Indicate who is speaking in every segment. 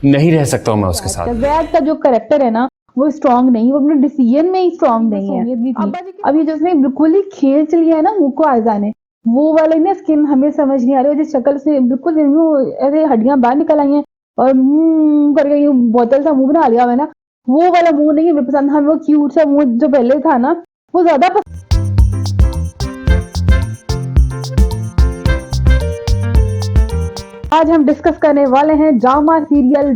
Speaker 1: नहीं रह सकता हूँ मैं उसके साथ।
Speaker 2: जैद का जो करेक्टर है ना वो स्ट्रांग नहीं, वो अपने डिसीजन में ही स्ट्रांग नहीं है। अब ये जो उसने बिल्कुल ही खींच लिया है ना मुंह को आयजा ने, वो वाला ना स्किन हमें समझ नहीं आ रही, जिस शक्ल से बिल्कुल ऐसे हड्डियां बाहर निकल आई हैं और मुंह करके बोतल सा मुंह बना लिया हुआ है ना, वो वाला मुंह नहीं हमें पसंद। हमें वो क्यूट सा मुंह जो पहले था ना वो ज्यादा पसंद। आज हम डिस्कस करने वाले हैं ड्रामा सीरियल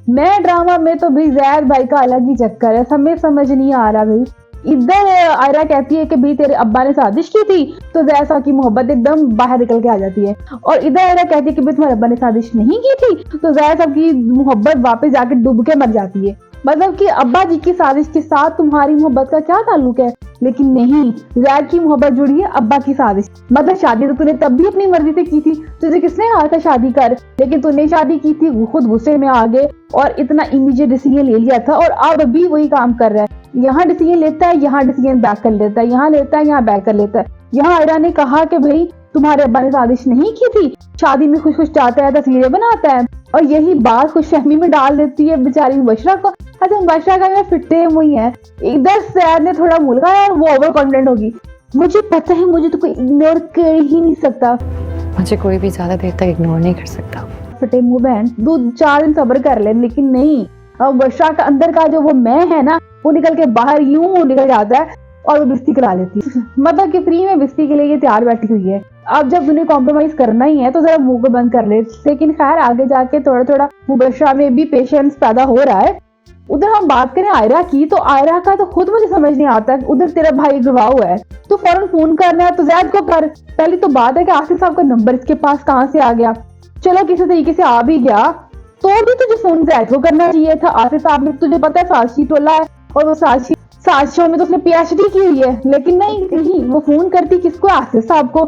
Speaker 2: मैं ड्रामा में तो भाई जैद भाई का अलग ही चक्कर है, हमें समझ नहीं आ रहा भाई। इधर आयरा कहती है कि भाई तेरे अब्बा ने साजिश की थी, तो जैद साहब की मोहब्बत एकदम बाहर निकल के आ जाती है। और इधर आयरा कहती है कि भाई तुम्हारे अब्बा ने साजिश नहीं की थी, तो जैद साहब की मोहब्बत वापस जाके डूब के मर जाती है। मतलब कि अब्बा जी की साजिश के साथ तुम्हारी मोहब्बत का क्या ताल्लुक है? लेकिन नहीं, जैद की मोहब्बत जुड़ी है अब्बा की साजिश। मतलब शादी तो तूने तब भी अपनी मर्जी से की थी, तुझे किसने कहा था शादी कर, लेकिन तूने शादी की थी, खुद गुस्से में आ गए और इतना इमीडिएट डिसीजन ले लिया था और अब भी वही काम कर रहा है। यहाँ डिसीजन लेता है, यहाँ डिसीजन बैक कर लेता है, यहाँ लेता है, यहाँ बैक कर लेता है। यहाँ आयरा ने कहा कि भाई तुम्हारे अब्बा ने साजिश नहीं की थी, शादी में खुश खुश जाता है, तस्वीरें बनाता है, और यही बात खुशफहमी में डाल देती है बेचारी मुबशरा को। अच्छा मुबशरा का मैं फिटते हुई है, एकदम सैद ने थोड़ा मुलगाया और वो ओवर कॉन्फिडेंट होगी। मुझे पता है मुझे तो कोई इग्नोर कर ही नहीं सकता,
Speaker 3: मुझे कोई भी ज्यादा देर तक इग्नोर नहीं कर सकता।
Speaker 2: फटे मुंह बहन 2-4 दिन सब्र कर ले, लेकिन नहीं, अब मुबशरा का अंदर का जो वो मैं है ना वो निकल के बाहर यूं निकल जाता है और वो बिस्ती करा लेती है। मतलब कि फ्री में बिस्ती के लिए ये तैयार बैठी हुई है। अब जब उन्हें कॉम्प्रोमाइज करना ही है तो जरा मुंह को बंद कर ले। लेकिन खैर आगे जाके थोड़ा थोड़ा मुबशरा में भी पेशेंस पैदा हो रहा है। उधर हम बात करें आयरा की, तो आयरा का तो खुद मुझे समझ नहीं आता। उधर तेरा भाई गवाह हुआ है, तो फौरन फोन करना है तो जैद को कर। पहली तो बात है कि आसिफ साहब का नंबर इसके पास कहाँ से आ गया, चलो किसी तरीके से आ भी गया तो भी तुझे फोन जैद को करना चाहिए था। आसिफ साहब ने तुझे पता है साजिशी टोला है और वो साजिशों में तो उसने पीएचडी की हुई है, लेकिन नहीं वो फोन करती किसको, आसिफ साहब को।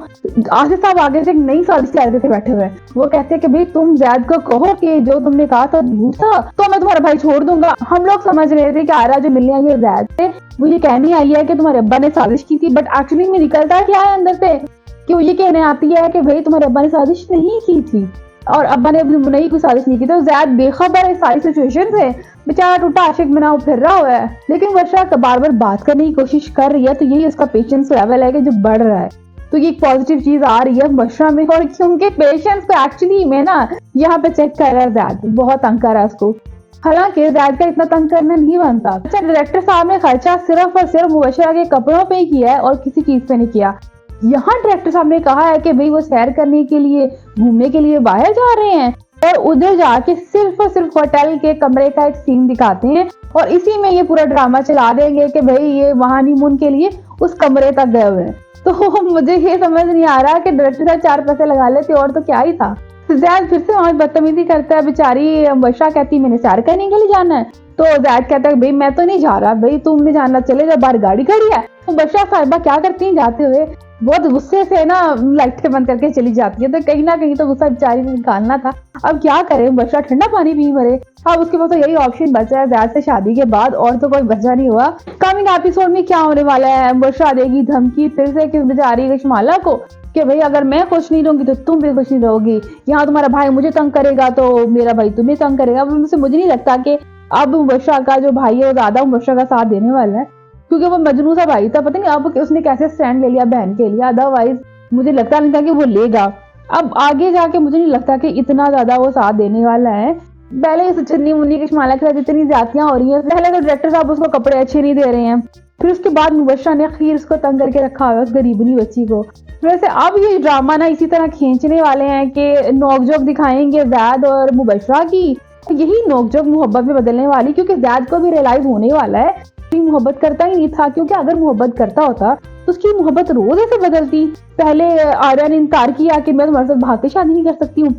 Speaker 2: आसिफ साहब आगे से एक नई साजिश तैयार करके बैठे हुए हैं। वो कहते हैं कि भाई तुम जैद को कहो कि जो तुमने कहा था झूठ था, तो मैं तुम्हारा भाई छोड़ दूंगा। हम लोग समझ रहे थे कि आयरा जो मिलने आई है जैद से वो ये कहने आई है कि तुम्हारे अब्बा ने साजिश की थी, बट एक्चुअली में निकलता क्या है अंदर से कि वो ये कहने आती है कि भाई तुम्हारे अब्बा ने साजिश नहीं की थी और अब्बा ने नहीं कोई साजिश नहीं की। तो जैद बेखबर है सारी सिचुएशन से, बेचारा टूटा आशिक बना फिर रहा हुआ है। लेकिन वर्षा बार बार बात करने की कोशिश कर रही है, तो यही उसका पेशेंस लेवल है कि जो बढ़ रहा है। तो ये एक पॉजिटिव चीज आ रही है वर्षा में, और क्योंकि पेशेंस को एक्चुअली में ना यहाँ पे चेक कर रहा है जैद, बहुत तंग कर रहा है उसको। हालांकि जैद का इतना तंग करना नहीं बनता। अच्छा डायरेक्टर साहब ने खर्चा सिर्फ और सिर्फ मुबशरा के कपड़ों पे ही किया है और किसी चीज पे नहीं किया। यहाँ डायरेक्टर साहब ने कहा है कि भाई वो सैर करने के लिए, घूमने के लिए बाहर जा रहे हैं और उधर जाके सिर्फ और सिर्फ होटल के कमरे का एक सीन दिखाते हैं और इसी में ये पूरा ड्रामा चला देंगे कि भाई ये वहां हनीमून के लिए उस कमरे तक गए हुए हैं। तो मुझे ये समझ नहीं आ रहा कि डायरेक्टर साहब 4 पैसे लगा लेते और तो क्या ही था। जैद फिर से वहां बदतमीजी करता है, बेचारी वर्षा कहती मैंने सैर करने के लिए जाना है, तो जैद कहता है भाई मैं तो नहीं जा रहा, भाई तुम नहीं जाना, चले जा, बाहर गाड़ी खड़ी है। तो वर्षा साहिबा क्या करती है, जाते हुए बहुत गुस्से से ना लाइटें बंद करके चली जाती है। तो कहीं ना कहीं तो गुस्सा बेचारी ने निकालना था। अब क्या करे, वर्षा ठंडा पानी पी मरे। अब उसके पास तो यही ऑप्शन बचा है जैद से शादी के बाद, और तो कोई बचा नहीं हुआ। कमिंग एपिसोड में क्या होने वाला है, वर्षा देगी धमकी फिर से किस बेचारी कशमाला को कि भाई अगर मैं खुश नहीं रहूंगी तो तुम भी खुश नहीं रहोगी, यहाँ तुम्हारा भाई मुझे तंग करेगा तो मेरा भाई तुम्हें तंग करेगा। मुझे नहीं लगता कि अब वर्षा का जो भाई है वो ज्यादा वर्षा का साथ देने वाला है, क्योंकि वो मजनू सा भाई था, पता नहीं अब उसने कैसे स्टैंड ले लिया बहन के लिए। अदरवाइज मुझे लगता नहीं था कि वो लेगा। अब आगे जाके मुझे नहीं लगता कि इतना ज्यादा वो साथ देने वाला है। पहले इस चन्नी मुन्नी की शमाला के साथ इतनी ज्यादतियां हो रही हैं। पहले तो डायरेक्टर साहब उसको कपड़े अच्छे नहीं दे रहे हैं, फिर उसके बाद मुबशरा ने खीर उसको तंग करके रखा हुआ उस गरीबनी बच्ची को। वैसे अब ये ड्रामा ना इसी तरह खींचने वाले हैं कि नोकझोंक दिखाएंगे जैद और मुबशरा की। यही नोकझोंक मोहब्बत में बदलने वाली, क्योंकि जैद को भी रियलाइज होने वाला है कि मोहब्बत करता ही नहीं था, क्योंकि अगर मोहब्बत करता होता तो उसकी मोहब्बत रोज ऐसे बदलती। पहले आर्या ने इनकार किया कि मैं तुम्हारे साथ भाग के शादी नहीं कर सकती हूँ,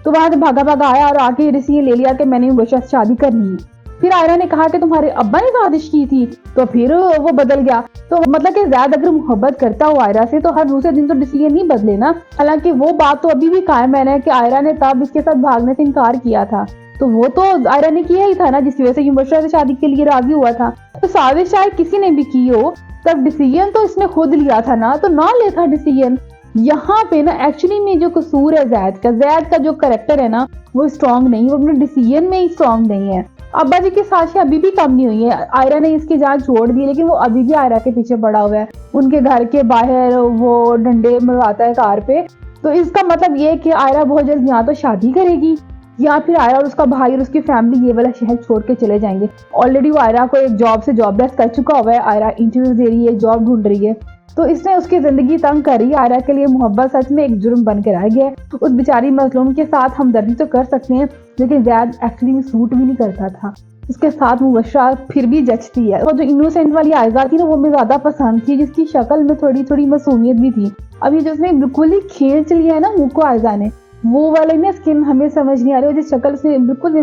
Speaker 2: तो वहां से भागा भागा आया और आके डिसीजन ले लिया कि मैंने मुबशरा से शादी करनी है। फिर आयरा ने कहा कि तुम्हारे अब्बा ने साजिश की थी, तो फिर वो बदल गया। तो मतलब कि ज़ैद अगर मोहब्बत करता हो आयरा से तो हर दूसरे दिन तो डिसीजन नहीं बदले ना। हालांकि वो बात तो अभी भी कायम है कि आयरा ने तब इसके साथ भागने से इनकार किया था, तो वो तो आयरा ने किया ही था ना, जिसकी वजह से मुबशरा से शादी के लिए राजी हुआ था। तो साजिश शायद किसी ने भी की हो, तब डिसीजन तो इसने खुद लिया था ना, तो ना लेता डिसीजन। यहाँ पे ना एक्चुअली में जो कसूर है जैद का जो करेक्टर है ना वो स्ट्रांग नहीं, वो अपने डिसीजन में ही स्ट्रांग नहीं है। अब्बा जी की साजिश अभी भी कम नहीं हुई है। आयरा ने इसकी जान छोड़ दी लेकिन वो अभी भी आयरा के पीछे पड़ा हुआ है। उनके घर के बाहर वो डंडे मरवाता है कार पे। तो इसका मतलब ये है कि आयरा बहुत जल्द या तो शादी करेगी या फिर आयरा और उसका भाई और उसकी फैमिली ये वाला शहर छोड़ के चले जाएंगे। ऑलरेडी वो आयरा को एक जॉब से जॉबलेस कर चुका हुआ है। आयरा इंटरव्यू दे रही है, जॉब ढूंढ रही है, तो इसने उसकी जिंदगी तंग करी। आयरा के लिए मोहब्बत सच में एक जुर्म बन के रह गया है। उस बेचारी मजलूम के साथ हमदर्दी तो कर सकते हैं लेकिन जैद एक्चुअली में सूट भी नहीं करता था। उसके साथ मुबशरा फिर भी जचती है। और जो इनोसेंट वाली आयजा थी ना वो मुझे ज्यादा पसंद थी, जिसकी शक्ल में थोड़ी थोड़ी मासूमियत भी थी। अभी जो उसने बिल्कुल ही खींच लिया है ना मुंह को आयजा ने, वो वाले ना स्किन हमें समझ नहीं आ रही। जिस शक्ल से बिल्कुल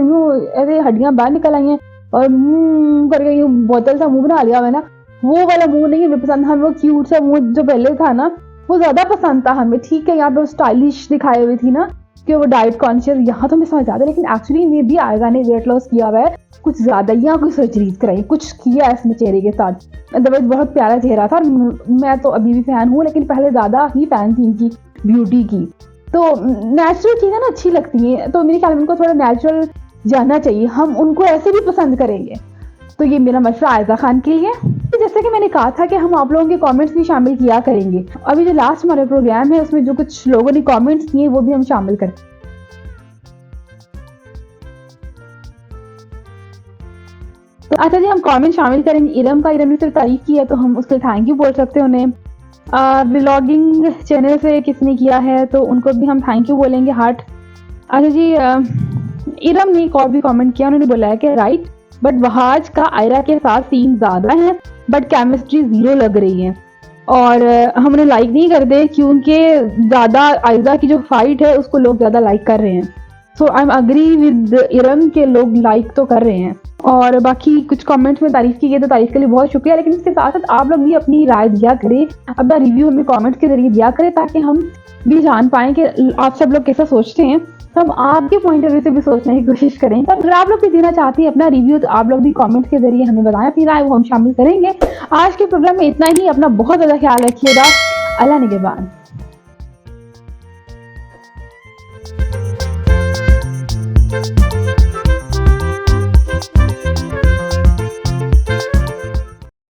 Speaker 2: ऐसे हड्डियां बाहर निकल आई हैं और मुंह करके बोतल सा मुंह बना लिया हुआ है ना, वो वाला मुंह नहीं हमें पसंद। हमें वो क्यूट सा मुंह जो पहले था ना वो ज्यादा पसंद था हमें। ठीक है यहाँ पे स्टाइलिश दिखाए हुए थी ना कि वो डाइट कॉन्शियस, यहाँ तो मैं समझ आता, लेकिन एक्चुअली में भी आयजा ने वेट लॉस किया हुआ है कुछ ज्यादा, या कोई सर्जरीज कराई, कुछ किया है इसने चेहरे के साथ। अदरवाइज बहुत प्यारा चेहरा था। मैं तो अभी भी फैन हूँ लेकिन पहले ज्यादा ही फैन थी इनकी ब्यूटी की। तो नेचुरल चीजें ना अच्छी लगती हैं, तो मेरे ख्याल में उनको थोड़ा नेचुरल जाना चाहिए, हम उनको ऐसे भी पसंद करेंगे। तो ये मेरा मशवरा आयजा खान के लिए। जैसे कि मैंने कहा था कि हम आप लोगों के कमेंट्स भी शामिल किया करेंगे। अभी जो लास्ट हमारे प्रोग्राम है उसमें जो कुछ लोगों ने कमेंट्स किए वो भी हम शामिल करें। तो अच्छा जी, हम कमेंट शामिल करेंगे इरम का। इरम ने सिर्फ तारीफ की है तो हम उसके थैंक यू बोल सकते हैं उन्हें। व्लॉगिंग चैनल से किसने किया है तो उनको भी हम थैंक यू बोलेंगे, हार्ट। अच्छा जी, इरम ने एक और भी कमेंट किया, उन्होंने बोला है कि राइट बट वहाज का आयरा के साथ सीन ज्यादा है बट केमिस्ट्री 0 लग रही है। और हम उन्हें लाइक नहीं करते क्योंकि ज्यादा आयजा की जो फाइट है उसको लोग ज्यादा लाइक कर रहे हैं। So I am agree with Iram के लोग लाइक तो कर रहे हैं। और बाकी कुछ कमेंट्स में तारीफ की गई तो तारीफ के लिए बहुत शुक्रिया, लेकिन इसके साथ साथ आप लोग भी अपनी राय दिया करें, अपना रिव्यू हमें कमेंट्स के जरिए दिया करें ताकि हम भी जान पाएं कि आप सब लोग कैसा सोचते हैं। तो हम आपके पॉइंट ऑफ व्यू से भी सोचने की कोशिश करें। तो अगर आप लोग भी देना चाहते हैं अपना रिव्यू तो आप लोग भी कमेंट्स के जरिए हमें बताएं अपनी राय, वो हम शामिल करेंगे। आज के प्रोग्राम में इतना ही। अपना बहुत ज़्यादा ख्याल रखिएगा। अल्लाह निगहबान।